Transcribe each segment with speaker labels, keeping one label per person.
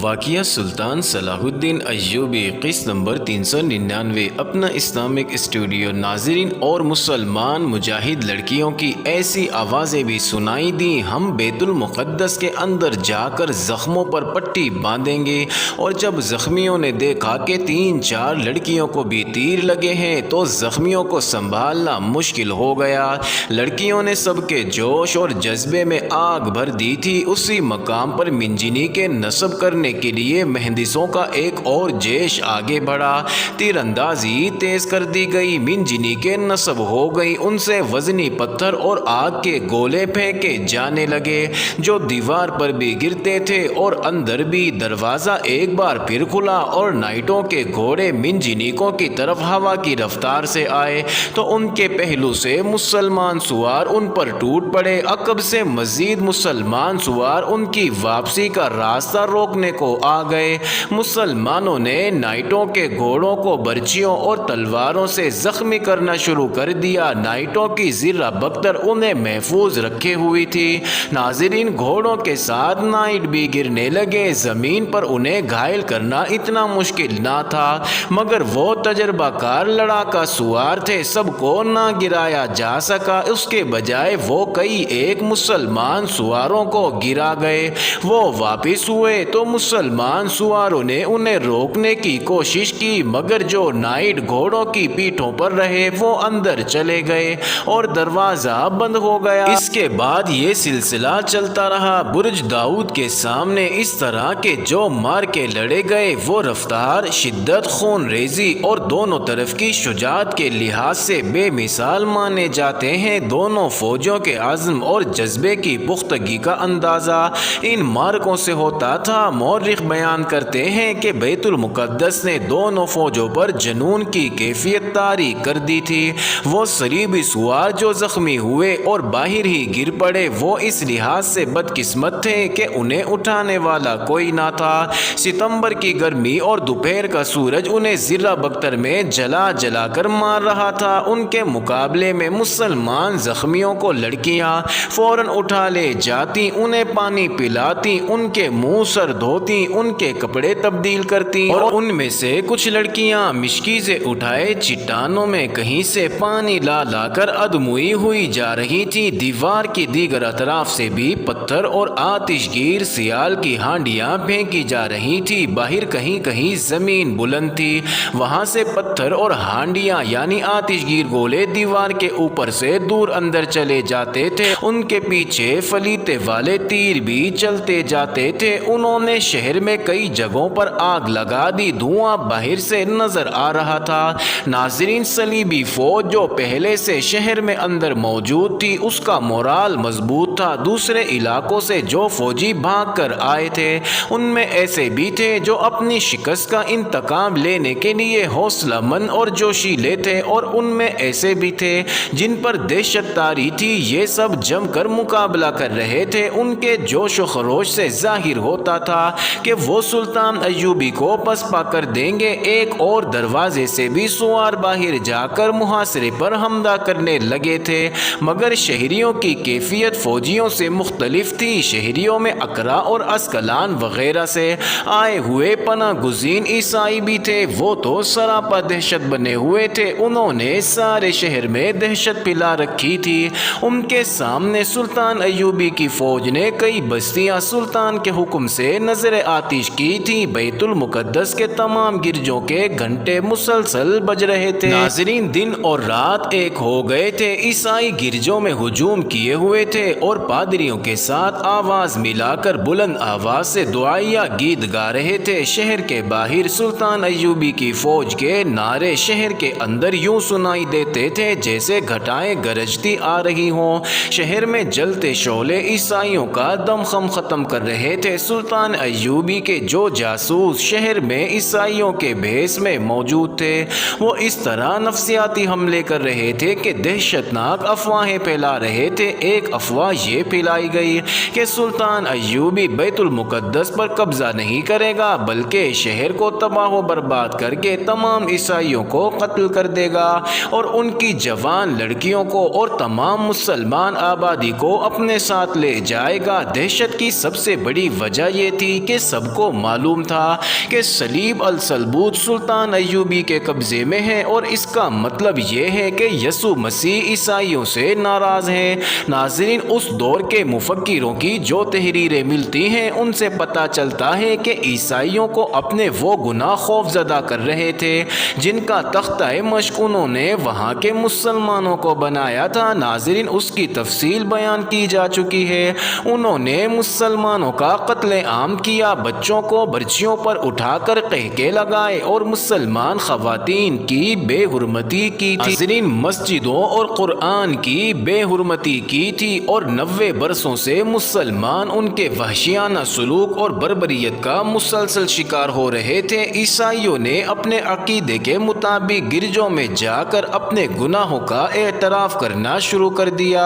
Speaker 1: واقعہ سلطان صلاح الدین ایوبی قسط نمبر 399 اپنا اسلامک اسٹوڈیو۔ ناظرین اور مسلمان مجاہد لڑکیوں کی ایسی آوازیں بھی سنائی دیں، ہم بیت المقدس کے اندر جا کر زخموں پر پٹی باندھیں گے۔ اور جب زخمیوں نے دیکھا کہ 3-4 لڑکیوں کو بھی تیر لگے ہیں تو زخمیوں کو سنبھالنا مشکل ہو گیا۔ لڑکیوں نے سب کے جوش اور جذبے میں آگ بھر دی تھی۔ اسی مقام پر منجنی کے نصب کرنے کے لیے مہندسوں کا ایک اور جیش آگے بڑھا۔ تیر اندازی تیز کر دی گئی، منجنی کے نصب ہو گئی، ان سے وزنی پتھر اور آگ کے گولے پھینکے جانے لگے جو دیوار پر بھی گرتے تھے اور اندر بھی۔ دروازہ ایک بار پھر کھلا اور نائٹوں کے گھوڑے منجنیکوں کی طرف ہوا کی رفتار سے آئے تو ان کے پہلو سے مسلمان سوار ان پر ٹوٹ پڑے۔ عقب سے مزید مسلمان سوار ان کی واپسی کا راستہ روکنے کو آ گئے۔ مسلمانوں نے نائٹوں کے گھوڑوں کو برچھیوں اور تلواروں سے زخمی کرنا شروع کر دیا۔ نائٹوں کی زرہ بختر انہیں محفوظ رکھے ہوئی تھی۔ ناظرین، گھوڑوں کے ساتھ نائٹ بھی گرنے لگے۔ زمین پر انہیں گھائل کرنا اتنا مشکل نہ تھا، مگر وہ تجربہ کار لڑاکا سوار تھے، سب کو نہ گرایا جا سکا۔ اس کے بجائے وہ کئی ایک مسلمان سواروں کو گرا گئے۔ وہ واپس ہوئے تو مسلمان سواروں نے انہیں روکنے کی کوشش کی، مگر جو نائٹ گھوڑوں کی پیٹھوں پر رہے وہ اندر چلے گئے اور دروازہ بند ہو گیا۔ اس کے بعد یہ سلسلہ چلتا رہا۔ برج داؤد کے سامنے اس طرح کے جو مار کے لڑے گئے، وہ رفتار، شدت، خون ریزی اور دونوں طرف کی شجاعت کے لحاظ سے بے مثال مانے جاتے ہیں۔ دونوں فوجوں کے عزم اور جذبے کی پختگی کا اندازہ ان مارکوں سے ہوتا تھا۔ مورخ بیان کرتے ہیں کہ بیت المقدس نے دونوں فوجوں پر جنون کی کیفیت طاری کر دی تھی۔ وہ صلیبی سوار جو زخمی ہوئے اور باہر ہی گر پڑے، وہ اس لحاظ سے بدقسمت تھے کہ انہیں اٹھانے والا کوئی نہ تھا۔ ستمبر کی گرمی اور دوپہر کا سورج انہیں زرہ بختر میں جلا جلا کر مار رہا تھا۔ ان کے مقابلے میں مسلمان زخمیوں کو لڑکیاں فوراً اٹھا لے جاتی، انہیں پانی پلاتی، ان کے منہ سر دھوتی، ان کے کپڑے تبدیل کرتی اور ان میں سے کچھ لڑکیاں مشکی سے اٹھائے چٹانوں میں کہیں سے پانی لا لا کر ادموئی ہوئی جا رہی تھی۔ دیوار کی دیگر اطراف سے بھی پتھر اور آتش گیر سیال کی ہانڈیاں پھینکی جا رہی تھی۔ باہر کہیں کہیں زمین بلند تھی، وہاں سے پتھر اور ہانڈیاں یعنی آتش گیر گولے دیوار کے اوپر سے دور اندر چلے جاتے تھے۔ ان کے پیچھے فلیتے والے تیر بھی چلتے جاتے تھے۔ انہوں نے شہر میں کئی جگہوں پر آگ لگا دی، دھواں باہر سے نظر آ رہا تھا۔ ناظرین، صلیبی فوج جو پہلے سے شہر میں اندر موجود تھی، اس کا مورال مضبوط تھا۔ دوسرے علاقوں سے جو فوجی بھاگ کر آئے تھے، ان میں ایسے بھی تھے جو اپنی شکست کا انتقام لینے کے لیے حوصلہ مند اور جوشیلے تھے، اور ان میں ایسے بھی تھے جن پر دہشت طاری تھی۔ یہ سب جم کر مقابلہ کر رہے تھے۔ ان کے جوش و خروش سے ظاہر ہوتا تھا کہ وہ سلطان ایوبی کو پسپا کر دیں گے۔ ایک اور دروازے سے بھی سوار باہر جا کر محاصرے پر حملہ کرنے لگے تھے، مگر شہریوں کی کیفیت فوجیوں سے مختلف تھی۔ شہریوں میں اقرا اور اسکلان وغیرہ سے آئے ہوئے پناہ گزین عیسائی بھی تھے۔ وہ تو سراپا دہشت بنے ہوئے تھے، انہوں نے سارے شہر میں دہشت پھیلا رکھی تھی۔ ان کے سامنے سلطان ایوبی کی فوج نے کئی بستیاں سلطان کے حکم سے نظر آتش کی تھی۔ بیت المقدس کے تمام گرجوں کے گھنٹے مسلسل بج رہے تھے۔ ناظرین، دن اور رات ایک ہو گئے تھے۔ عیسائی گرجوں میں ہجوم کیے ہوئے تھے اور پادریوں کے ساتھ آواز ملا کر بلند آواز سے دعائیہ گیت گا رہے تھے۔ شہر کے باہر سلطان ایوبی کی فوج کے نعرے شہر کے اندر یوں سنائی دیتے تھے جیسے گھٹائیں گرجتی آ رہی ہوں۔ شہر میں جلتے شعلے عیسائیوں کا دمخم ختم کر رہے تھے۔ سلطان ایوبی کے جو جاسوس شہر میں عیسائیوں کے بھیس میں موجود تھے، وہ اس طرح نفسیاتی حملے کر رہے تھے کہ دہشتناک افواہیں پھیلا رہے تھے۔ ایک افواہ یہ پھیلائی گئی کہ سلطان ایوبی بیت المقدس پر قبضہ نہیں کرے گا، بلکہ شہر کو تباہ و برباد کر کے تمام عیسائیوں کو قتل کر دے گا اور ان کی جوان لڑکیوں کو اور تمام مسلمان آبادی کو اپنے ساتھ لے جائے گا۔ دہشت کی سب سے بڑی وجہ یہ تھی کہ سب کو معلوم تھا کہ صلیب الصلبوت سلطان ایوبی کے قبضے میں ہے، اور اس کا مطلب یہ ہے کہ یسوع مسیح عیسائیوں سے ناراض ہے۔ ناظرین، اس دور کے مفکروں کی جو تحریریں ملتی ہیں ان سے پتہ چلتا ہے کہ عیسائیوں کو اپنے وہ گناہ خوف زدہ کر رہے تھے جن کا تختہ مشق انہوں نے وہاں کے مسلمانوں کو بنایا تھا۔ ناظرین، اس کی تفصیل بیان کی جا چکی ہے۔ انہوں نے مسلمانوں کا قتل عام کیا، بچوں کو برچھیوں پر اٹھا کر قہقہے لگائے اور مسلمان خواتین کی بے حرمتی کی تھی۔ ناظرین، مسجدوں اور قرآن کی بے حرمتی کی تھی، اور 90 برسوں سے مسلمان ان کے وحشیانہ سلوک اور بربریت کا مسلسل شکار ہو رہے تھے۔ عیسائیوں نے اپنے عقیدے کے مطابق گرجوں میں جا کر اپنے گناہوں کا اعتراف کرنا شروع کر دیا۔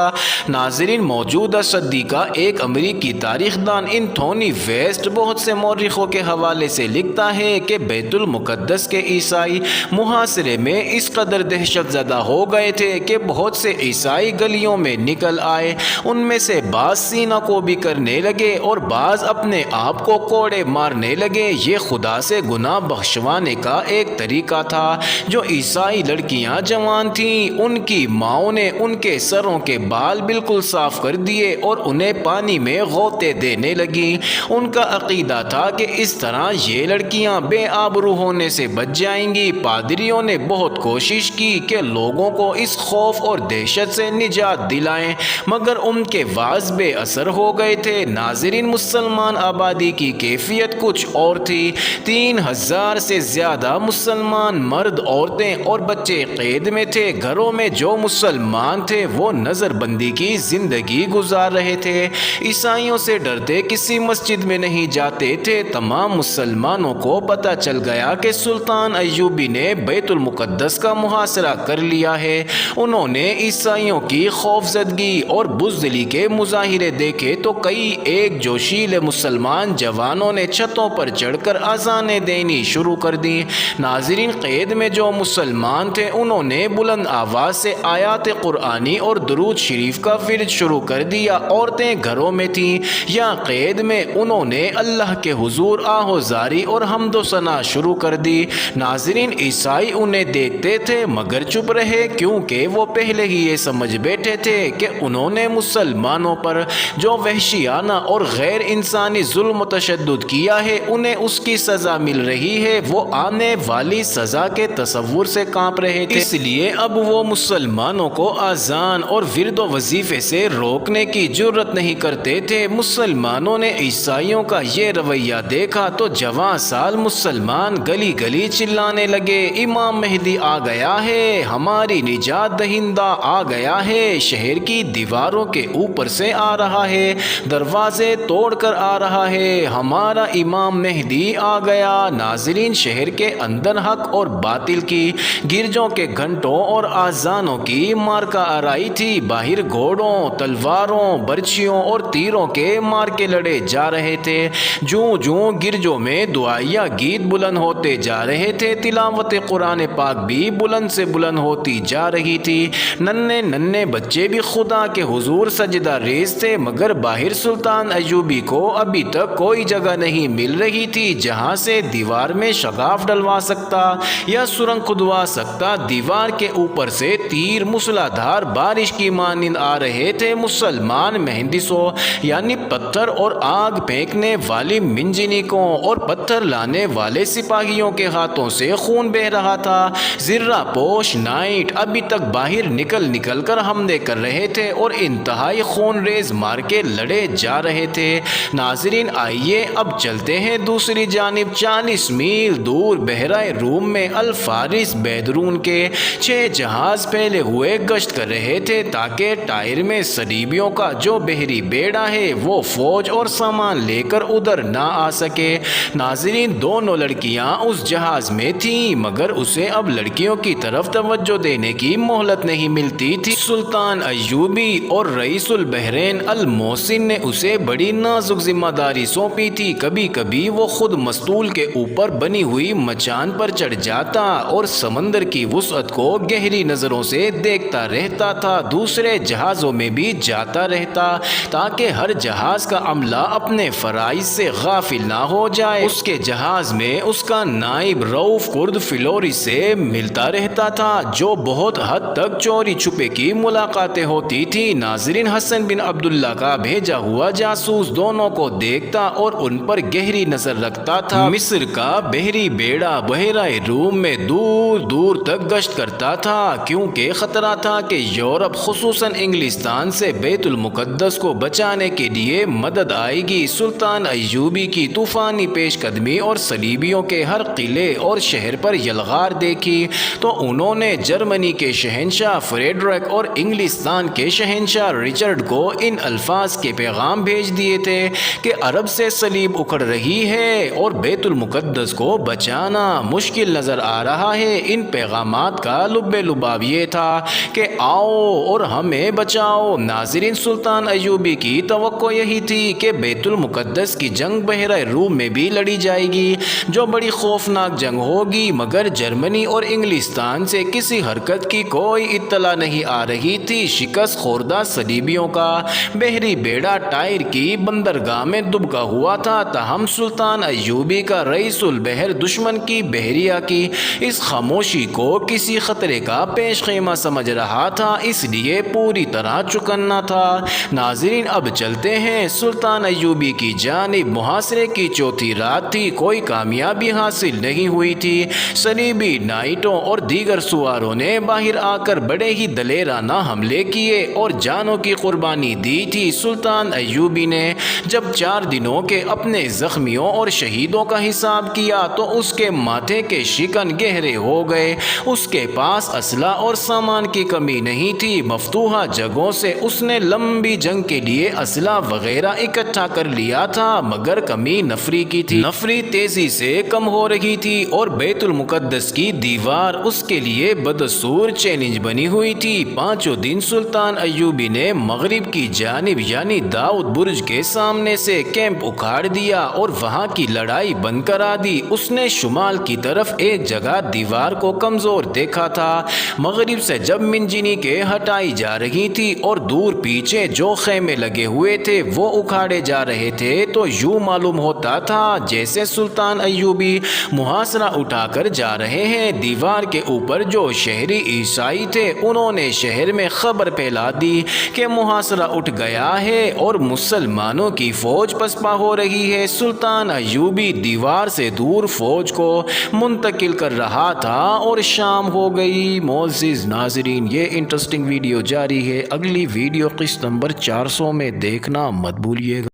Speaker 1: ناظرین، موجودہ صدی کا ایک امریکی تاریخ دان انتھونی ویسٹ بہت سے مورخوں کے حوالے سے لکھتا ہے کہ بیت المقدس کے عیسائی محاصرے میں اس قدر دہشت زدہ ہو گئے تھے کہ بہت سے عیسائی گلیوں میں نکل آئے۔ ان میں سے بعض سینہ کو بھی کرنے لگے اور بعض اپنے آپ کو کوڑے مارنے لگے۔ یہ خدا سے گناہ بخشوانے کا ایک طریقہ تھا۔ جو عیسائی لڑکیاں جوان تھیں ان کی ماؤں نے ان کے سروں کے بال بالکل صاف کر دیے اور انہیں پانی میں غوطے دینے لگیں۔ ان کا عقیدہ تھا کہ اس طرح یہ لڑکیاں بے آبرو ہونے سے بچ جائیں گی۔ پادریوں نے بہت کوشش کی کہ لوگوں کو اس خوف اور دہشت سے نجات دلائیں، مگر ان کے وعظ بے اثر ہو گئے تھے۔ ناظرین، مسلمان آبادی کی کیفیت کچھ اور تھی۔ 3000 سے زیادہ مسلمان مرد، عورتیں اور بچے قید میں تھے۔ گھروں میں جو مسلمان تھے وہ نظر بندی کی زندگی گزار رہے تھے۔ عیسائیوں سے ڈرتے کسی مسجد میں نہیں جاتے تھے۔ تمام مسلمانوں کو پتہ چل گیا کہ سلطان ایوبی نے بیت المقدس کا محاصرہ کر لیا ہے۔ انہوں نے عیسائیوں کی خوفزدگی اور بزدلی کے مظاہرے دیکھے تو کئی ایک جوشیل مسلمان جوانوں نے چھتوں پر چڑھ کر اذانیں دینی شروع کر دیں۔ ناظرین، قید میں جو مسلمان تھے انہوں نے بلند آواز سے آیات قرآنی اور درود شریف کا ورد شروع کر دیا۔ عورتیں گھروں میں تھیں یا قید میں، انہوں نے اللہ کے حضور آہوزاری اور حمد و ثنا شروع کر دی۔ ناظرین، عیسائی انہیں دیکھتے تھے مگر چپ رہے، کیونکہ وہ پہلے ہی یہ سمجھ بیٹھے تھے کہ انہوں نے مسلمانوں پر جو وحشیانہ اور غیر انسانی ظلم و تشدد کیا ہے انہیں اس کی سزا مل رہی ہے۔ وہ آنے والی سزا کے تصور سے کانپ رہے تھے، اس لیے اب وہ مسلمانوں کو اذان اور ورد و وظیفے سے روکنے کی جرت نہیں کرتے تھے۔ مسلمانوں نے عیسائیوں کا یہ رویہ دیکھا تو جوان سال مسلمان گلی گلی چلانے لگے، امام مہدی آ گیا ہے، ہماری نجات دہندہ آ گیا ہے، شہر کی دیواروں کے اوپر سے آ رہا ہے، دروازے توڑ کر آ رہا ہے، ہمارا امام مہدی آ گیا۔ ناظرین، شہر کے اندر حق اور باطل کی گرجوں کے گھنٹوں اور آذانوں کی مارکا آرائی تھی۔ باہر گھوڑوں، تلواروں، برچھیوں اور تیروں کے مارکے لڑے جا رہے تھے۔ جوں جوں گرجوں میں دعائیہ گیت بلند ہوتے جا رہے تھے، تلاوت قرآن پاک بھی بلند سے بلند ہوتی جا رہی تھی۔ ننھے ننھے بچے بھی خدا کے حضور سجدہ ریز تھے، مگر باہر سلطان ایوبی کو ابھی تک کوئی جگہ نہیں مل رہی تھی جہاں سے دیوار میں شگاف ڈلوا سکتا یا سرنگ کھدوا سکتا۔ دیوار کے اوپر سے تیر موسلادھار بارش کی مانند آ رہے تھے۔ مسلمان مہندسوں یعنی پتھر اور آگ پھینکنے والی منجنیکوں اور پتھر لانے والے سپاہیوں کے ہاتھوں سے خون بہہ رہا تھا۔ زرہ پوش نائٹ ابھی تک باہر نکل کر حملے کر رہے تھے اور انتہائی خون ریز مارکے لڑے جا رہے تھے۔ ناظرین، آئیے اب چلتے ہیں دوسری جانب۔ 40 میل دور بحیرہ روم میں الفارس بیدرون کے 6 جہاز پھیلے ہوئے گشت کر رہے تھے تاکہ ٹائر میں صلیبیوں کا جو بحری بیڑا ہے وہ فوج اور سامان لے کر ادھر نہ آ سکے۔ ناظرین، دونوں لڑکیاں اس جہاز میں تھیں مگر اسے اب لڑکیوں کی طرف توجہ دینے کی مہلت نہیں ملتی تھی۔ سلطان ایوبی اور رئیس البحرین المحسن نے اسے بڑی نازک ذمہ داری سونپی تھی۔ کبھی کبھی وہ خود مستول کے اوپر بنی ہوئی مچان پر چڑھ جاتا اور سمندر کی وسعت کو گہری نظروں سے دیکھتا رہتا تھا، دوسرے جہازوں میں بھی جاتا رہتا تاکہ ہر جہاز کا عملہ اپنے فرائض سے غافل نہ ہو جائے۔ اس کے جہاز میں اس کا نائب رؤف کرد فلوری سے ملتا رہتا تھا، جو بہت حد تک چوری چھپے کی ملاقاتیں ہوتی تھی۔ ناظرین، حسن بن عبداللہ کا بھیجا ہوا جاسوس دونوں کو دیکھتا اور ان پر گہری نظر رکھتا تھا۔ مصر کا بحری بیڑا بحیرہ روم میں دور دور تک گشت کرتا تھا، کیونکہ خطرہ تھا کہ یورپ خصوصاً انگلستان سے بیت المقدس کو بچانے کے لیے مدد آئے گی۔ سلطان ایوبی کی طوفانی پیش قدمی اور صلیبیوں کے ہر قلعے اور شہر پر یلغار دیکھی تو انہوں نے جرمنی کے شہنشاہ فریڈرک اور انگلستان کے شہنشاہ رچرڈ کو ان الفاظ کے پیغام بھیج دیے تھے کہ عرب سے صلیب اکھڑ رہی ہے اور بیت المقدس کو بچانا مشکل نظر آ رہا ہے۔ ان پیغامات کا لب لباب یہ تھا کہ آؤ اور ہمیں بچاؤ۔ ناظرین، سلطان ایوبی کی توقع یہی تھی کہ بیت المقدس کی جنگ بحیرہ روم میں بھی لڑی جائے گی، جو بڑی خوفناک جنگ ہوگی، مگر جرمنی اور انگلستان سے کسی حرکت کی کوئی اطلاع نہیں آ رہی تھی۔ شکست خوردہ صلیبیوں کا بحری بیڑا ٹائر کی بندرگاہ میں دبکا ہوا تھا، تاہم سلطان ایوبی کا رئیس البحر دشمن کی بحریہ کی اس خاموشی کو کسی خطرے کا پیش خیمہ سمجھ رہا تھا، اس لیے پوری طرح چکنا تھا۔ ناظرین، اب چلتے ہیں۔ سلطان ایوبی کی جانب محاصرے کی چوتھی رات تھی، کوئی کامیابی حاصل نہیں ہوئی تھی۔ صلیبی نائٹوں اور دیگر سواروں نے باہر آ کر بڑے ہی دلیرانہ حملے کیے اور جانوں کی قربانی دی تھی۔ سلطان ایوبی نے جب 4 دنوں کے اپنے زخمیوں اور شہیدوں کا حساب کیا تو اس کے ماتھے کے شکن گہرے ہو گئے۔ اس کے پاس اسلحہ اور سامان کی کمی نہیں تھی، مفتوحہ جگہوں سے اس نے لمبی جنگ کے لیے اسلحہ وغیرہ اکٹھا کر لیا تھا، مگر کمی نفری کی تھی۔ نفری تیزی سے کم ہو رہی تھی اور بیت المقدس کی دیوار اس کے لیے بدستور چیلنج بنی ہوئی تھی۔ 5 دن سلطان ایوبی نے مغرب کی جانب یعنی داؤد برج کے سامنے سے کیمپ اکھاڑ دیا اور وہاں کی لڑائی بند کرا دی۔ اس نے شمال کی طرف ایک جگہ دیوار کو کمزور دیکھا تھا، مغرب سے جب منجنی کے ہٹائی جا رہی تھی اور دور پیچھے جو خیمے لگے ہوئے تھے وہ اکھاڑے جا رہے تھے تو یوں معلوم ہوتا تھا جیسے سلطان ایوبی محاصرہ اٹھا کر جا رہے ہیں۔ دیوار کے اوپر جو شہری عیسائی تھے انہوں نے شہر میں خبر پھیلا دی کہ محاصرہ اٹھ گیا ہے اور مسلمانوں کی فوج پسپا ہو رہی ہے۔ سلطان ایوبی دیوار سے دور فوج کو منتقل کر رہا تھا اور شام ہو گئی۔ معزز ناظرین، یہ انٹرسٹنگ ویڈیو جاری ہے، اگلی ویڈیو قسط نمبر 400 میں دیکھنا مت بھولیے گا۔